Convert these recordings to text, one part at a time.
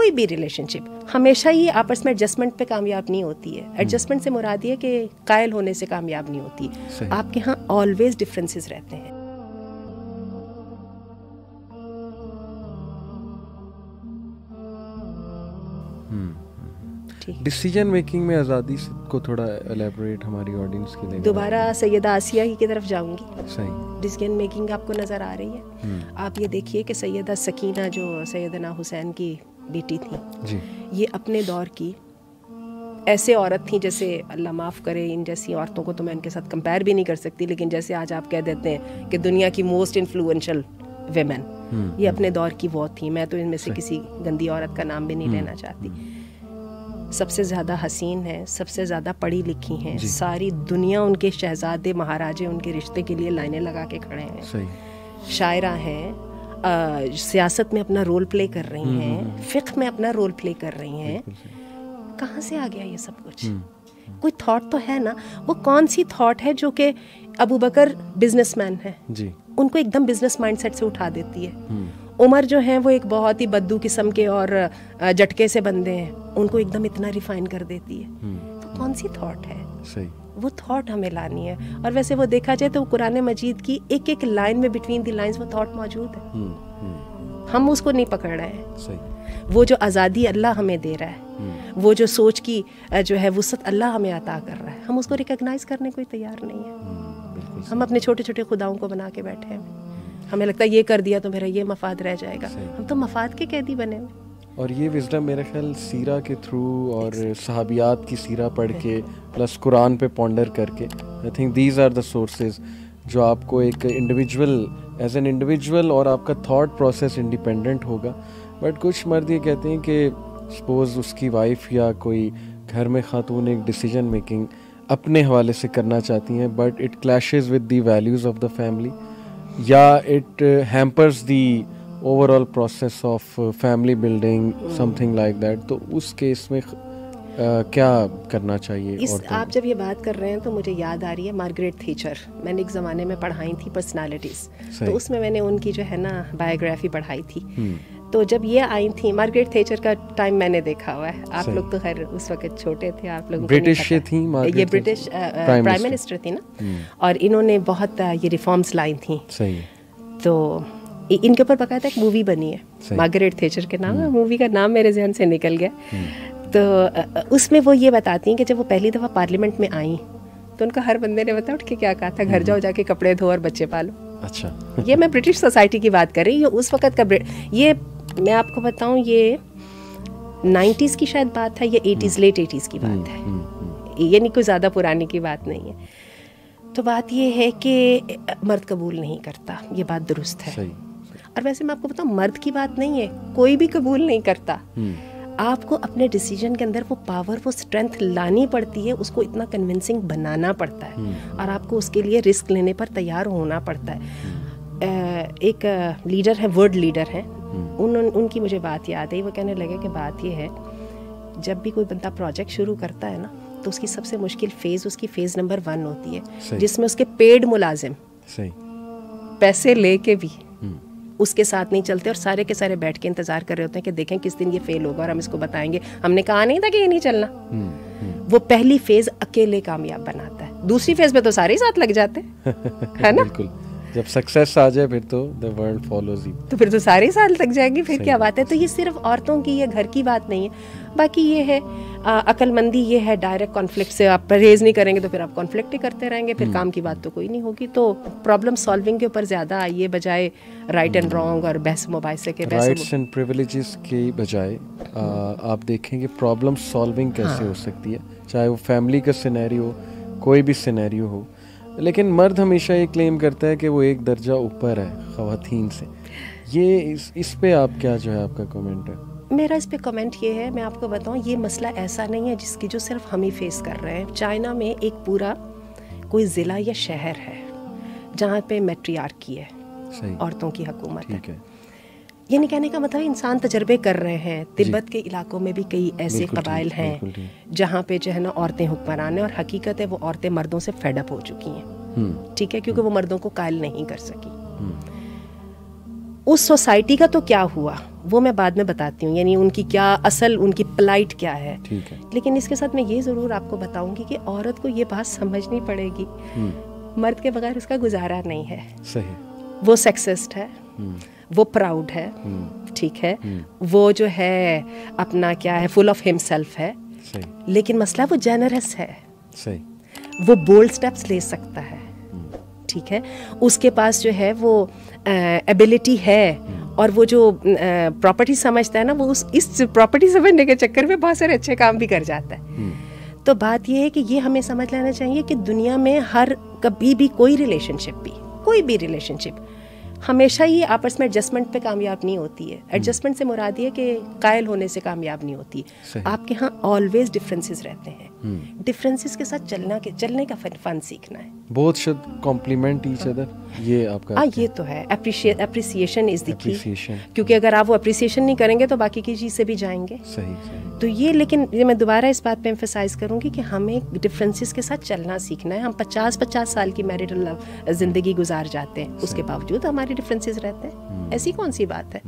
कोई भी रिलेशनशिप हमेशा ही आपस में एडजस्टमेंट पे कामयाब नहीं होती है। एडजस्टमेंट से मुराद ये कि कायल होने से कामयाब नहीं होती। आपके यहाँ ऑलवेज डिफरेंसेस रहते हैं। डिसीजन मेकिंग में आज़ादी को थोड़ा एलैबोरेट हमारी ऑडियंस के लिए। दोबारा सैयदा आसिया की तरफ जाऊंगी। सही। डिसीजन मेकिंग आपको नज़र आ रही है। आप ये देखिए कि सैयदा सकीना जो सैयदना हुसैन की बेटी थी जी, ये अपने दौर की ऐसे औरत थी, जैसे अल्लाह माफ़ करे इन जैसी औरतों को तो मैं इनके साथ कंपेयर भी नहीं कर सकती, लेकिन जैसे आज आप कह देते हैं कि दुनिया की मोस्ट इन्फ्लुएंशियल वेमेन, ये अपने दौर की वो थी। मैं तो इनमें से किसी गंदी औरत का नाम भी नहीं लेना चाहती। सबसे ज़्यादा हसीन है, सबसे ज़्यादा पढ़ी लिखी हैं, सारी दुनिया उनके शहजादे महाराजे उनके रिश्ते के लिए लाइनें लगा के खड़े हैं। शायरा हैं, सियासत में अपना रोल प्ले कर रही हैं, फ़िक़्ह में अपना रोल प्ले कर रही हैं। कहाँ से आ गया ये सब कुछ? कोई थॉट तो है ना। वो कौन सी थॉट है जो कि अबू बकर बिजनेसमैन है जी, उनको एकदम बिजनेस माइंडसेट से उठा देती है। उमर जो हैं वो एक बहुत ही बद्दू किस्म के और जटके से बंदे हैं, उनको एकदम इतना रिफाइन कर देती है। तो कौन सी थॉट है? सही, वो थॉट हमें लानी है। और वैसे वो देखा जाए तो कुरान मजीद की एक एक लाइन में बिटवीन द लाइंस वो थॉट मौजूद है। हम उसको नहीं पकड़ रहे हैं। सही। वो जो आज़ादी अल्लाह हमें दे रहा है, वो जो सोच की जो है वुसअत अल्लाह हमें अता कर रहा है, हम उसको रिकॉग्नाइज करने को तैयार नहीं है। हम अपने छोटे छोटे खुदाओं को बना के बैठे हैं। हमें लगता है ये कर दिया तो मेरा ये मफाद रह जाएगा। हम तो मफाद के कैदी बने हुए। और ये विज़डम मेरे ख्याल सीरा के थ्रू और सहाबियात की सीरा पढ़ के प्लस कुरान पे पॉन्डर करके, I think these are the sources जो आपको एक इंडिविजुअल एज एन इंडिविजुअल और आपका थॉट प्रोसेस इंडिपेंडेंट होगा। बट कुछ मर्द ये कहते हैं कि सपोज उसकी वाइफ या कोई घर में खातून एक डिसीजन मेकिंग अपने हवाले से करना चाहती हैं, but it clashes with the values of the family या it hampers the overall process of family building, something like that. तो उस केस में क्या करना चाहिए? आप जब ये बात कर रहे हैं तो मुझे याद आ रही है मार्गरेट थीचर। मैंने एक ज़माने में पढ़ाई थी पर्सनालिटीज़, तो उसमें मैंने उनकी जो है ना बायोग्राफी पढ़ाई थी। तो जब ये आई थी मार्गरेट थीचर का टाइम मैंने देखा हुआ है। आप लोग तो खैर उस वक्त छोटे थे, आप लोग ब्रिटिश थी, ये ब्रिटिश प्राइम मिनिस्टर थी ना, और इन्होंने बहुत ये रिफॉर्म्स लाई थी। तो इनके ऊपर बाकायदा एक मूवी बनी है मार्गरेट थीचर के नाम। मूवी का नाम मेरे जहन से निकल गया। तो उसमें वो ये बताती हैं कि जब वो पहली दफ़ा पार्लियामेंट में आई तो उनका हर बंदे ने बता उठ के क्या कहा था, घर जाओ जाके कपड़े धो और बच्चे पालो। अच्छा। ये मैं ब्रिटिश सोसाइटी की बात कर रही हूँ उस वक़्त का। ये मैं आपको बताऊँ, ये 90s की शायद बात है या 80s लेट 80s की बात है, यानी कोई ज़्यादा पुरानी की बात नहीं है। तो बात ये है कि मर्द कबूल नहीं करता, ये बात दुरुस्त है। और वैसे मैं आपको बताऊँ मर्द की बात नहीं है, कोई भी कबूल नहीं करता। आपको अपने डिसीजन के अंदर वो पावर, वो स्ट्रेंथ लानी पड़ती है, उसको इतना कन्विंसिंग बनाना पड़ता है और आपको उसके लिए रिस्क लेने पर तैयार होना पड़ता है। एक लीडर है, वर्ल्ड लीडर है, उनकी मुझे बात याद है। वो कहने लगे कि बात ये है, जब भी कोई बंदा प्रोजेक्ट शुरू करता है ना तो उसकी सबसे मुश्किल फेज़ उसकी फेज़ नंबर 1 होती है, जिसमें उसके पेड मुलाजिम पैसे लेके भी उसके साथ नहीं चलते और सारे के सारे बैठ के इंतजार कर रहे होते हैं कि देखें किस दिन ये फेल होगा और हम इसको बताएंगे, हमने कहा नहीं था कि ये नहीं चलना। वो पहली फेज अकेले कामयाब बनाता है, दूसरी फेज में तो सारे ही साथ लग जाते हैं, है ना? बिल्कुल। जब सक्सेस आ जाए फिर तो द वर्ल्ड फॉलोज यू, तो फिर तो सारे साल लग जाएंगे, फिर क्या बात है। तो ये सिर्फ औरतों की या घर की बात नहीं है। बाकी ये है अक्लमंदी, ये है डायरेक्ट कॉन्फ्लिक्ट से आप परहेज नहीं करेंगे तो फिर आप कॉन्फ्लिक्ट ही करते रहेंगे, फिर काम की बात तो कोई नहीं होगी। तो प्रॉब्लम सॉल्विंग के ऊपर ज़्यादा आइए बजाय राइट एंड रॉन्ग और बहस मुबाहिसे के। राइट्स एंड प्रिविलेजेस के बजाय आप देखेंगे प्रॉब्लम सॉल्विंग कैसे हो सकती है, चाहे वो फैमिली का सिनेरियो, कोई भी सिनेरियो हो। लेकिन मर्द हमेशा ये क्लेम करता है कि वो एक दर्जा ऊपर है ख़वातीन से। ये इस पे आप क्या जो है आपका कमेंट है? मेरा इस पे कमेंट ये है, मैं आपको बताऊं, ये मसला ऐसा नहीं है जिसकी जो सिर्फ हम ही फेस कर रहे हैं। चाइना में एक पूरा कोई ज़िला या शहर है जहाँ पे मैट्रियार्की है, औरतों की हुकूमत है। ये नहीं कहने का मतलब इंसान तजर्बे कर रहे हैं। तिब्बत के इलाकों में भी कई ऐसे कबाइल हैं जहाँ पे जो है ना औरतें हुक्मरान हैं, और हकीकत है वो औरतें मर्दों से फेड अप हो चुकी हैं, ठीक है, क्योंकि वो मर्दों को कायल नहीं कर सकी। उस सोसाइटी का तो क्या हुआ वो मैं बाद में बताती हूँ, यानी उनकी क्या असल उनकी प्लाइट क्या है। ठीक है। लेकिन इसके साथ मैं ये ज़रूर आपको बताऊंगी कि औरत को ये बात समझनी पड़ेगी, मर्द के बगैर उसका गुजारा नहीं है। सही। वो सेक्सिस्ट है, वो प्राउड है, ठीक है, वो जो है अपना क्या है फुल ऑफ हिमसेल्फ है। सही। लेकिन मसला वो जेनरस है। सही। वो बोल्ड स्टेप्स ले सकता है, ठीक है, उसके पास जो है वो एबिलिटी है, और वो जो प्रॉपर्टी समझता है ना, वो इस प्रॉपर्टी समझने के चक्कर में बहुत सारे अच्छे काम भी कर जाता है। तो बात ये है कि ये हमें समझ लेना चाहिए कि दुनिया में कभी भी कोई भी रिलेशनशिप हमेशा ही आपस में एडजस्टमेंट पे कामयाब नहीं होती है। एडजस्टमेंट से मुराद ये कि कायल होने से कामयाब नहीं होती है। आपके यहाँ ऑलवेज डिफरेंसेस रहते हैं, डिफरेंसेस के साथ चलने का फन सीखना है। Both should complement each other, ये आपका ये तो है। अप्रिसिएशन इज द की, क्योंकि अगर आप वो अप्रिसिएशन नहीं करेंगे तो बाकी की चीज़ से भी जाएंगे। सही। तो ये, लेकिन ये मैं दोबारा इस बात पे एम्फसाइज करूंगी कि हमें डिफरेंसेस के साथ चलना सीखना है। हम 50 साल की मैरिड जिंदगी गुजार जाते हैं, उसके बावजूद हमारे डिफरेंसेस रहते हैं। ऐसी कौन सी बात है?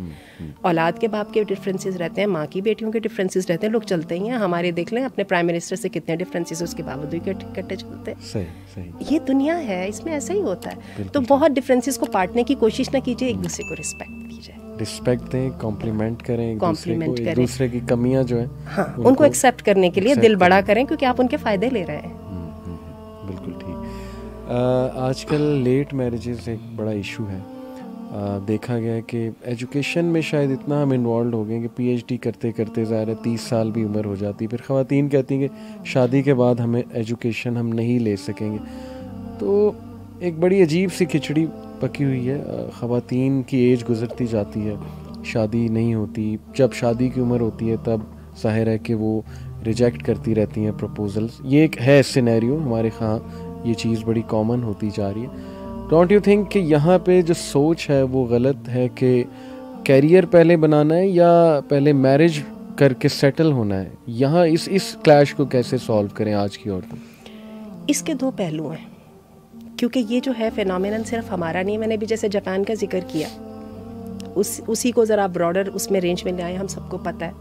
औलाद के बाप के डिफरेंसेस रहते हैं, माँ की बेटियों के डिफरेंसेस रहते हैं, लोग चलते ही हैं। हमारे देख लें अपने प्राइम मिनिस्टर से कितने डिफरेंसेस, उसके बावजूद इकट्ठे चलते हैं। सही। ये दुनिया है, इसमें ऐसा ही होता है। तो बहुत डिफरेंसेस को पाटने की कोशिश ना कीजिए, एक दूसरे को रिस्पेक्ट दीजिए, रिस्पेक्ट दें, कॉम्प्लीमेंट करें एक दूसरे की कमियां जो है, हाँ, उनको एक्सेप्ट करने के लिए दिल बड़ा करें, क्योंकि आप उनके फ़ायदे ले रहे हैं। बिल्कुल ठीक। आजकल लेट मैरिजेस एक बड़ा इशू है। देखा गया है कि एजुकेशन में शायद इतना हम इन्वॉल्व हो गए कि पीएचडी करते करते ज़ाहिर है 30 साल भी उम्र हो जाती है। फिर ख़वातीन कहती हैं कि शादी के बाद हमें एजुकेशन हम नहीं ले सकेंगे। तो एक बड़ी अजीब सी खिचड़ी पकी हुई है। ख़वातीन की एज गुजरती जाती है, शादी नहीं होती। जब शादी की उम्र होती है तब ज़ाहिर है कि वो रिजेक्ट करती रहती हैं प्रपोजल्स। ये एक है सिनेरियो हमारे यहाँ, ये चीज़ बड़ी कॉमन होती जा रही है। डोंट यू थिंक कि यहाँ पे जो सोच है वो गलत है कि कैरियर पहले बनाना है या पहले मैरिज करके सेटल होना है? यहाँ इस क्लैश को कैसे सॉल्व करें आज की औरतों? इसके दो पहलू हैं, क्योंकि ये जो है फिनोमेनन सिर्फ हमारा नहीं। मैंने भी जैसे जापान का जिक्र किया, उसी को ज़रा ब्रॉडर उसमें रेंज में ले आए। हम सबको पता है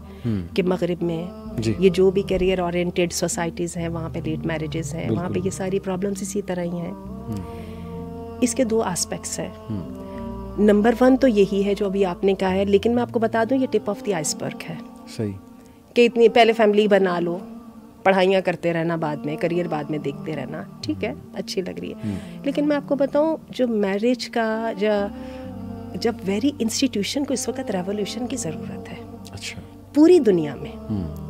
कि मगरिब में ये जो भी करियर ओरिएंटेड सोसाइटीज़ हैं, वहाँ पे लेट मैरिजेस हैं, वहाँ पे ये सारी प्रॉब्लम्स इसी तरह ही हैं। इसके दो एस्पेक्ट्स हैं। नंबर 1 तो यही है जो अभी आपने कहा है, लेकिन मैं आपको बता दूं ये टिप ऑफ द आइसबर्ग है। सही। कि इतनी पहले फैमिली बना लो, पढ़ाइयाँ करते रहना, बाद में करियर बाद में देखते रहना, ठीक है, अच्छी लग रही है। लेकिन मैं आपको बताऊं, जो मैरिज का जब वेरी इंस्टीट्यूशन को इस वक्त रेवोल्यूशन की ज़रूरत है। अच्छा। पूरी दुनिया में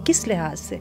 किस लिहाज से?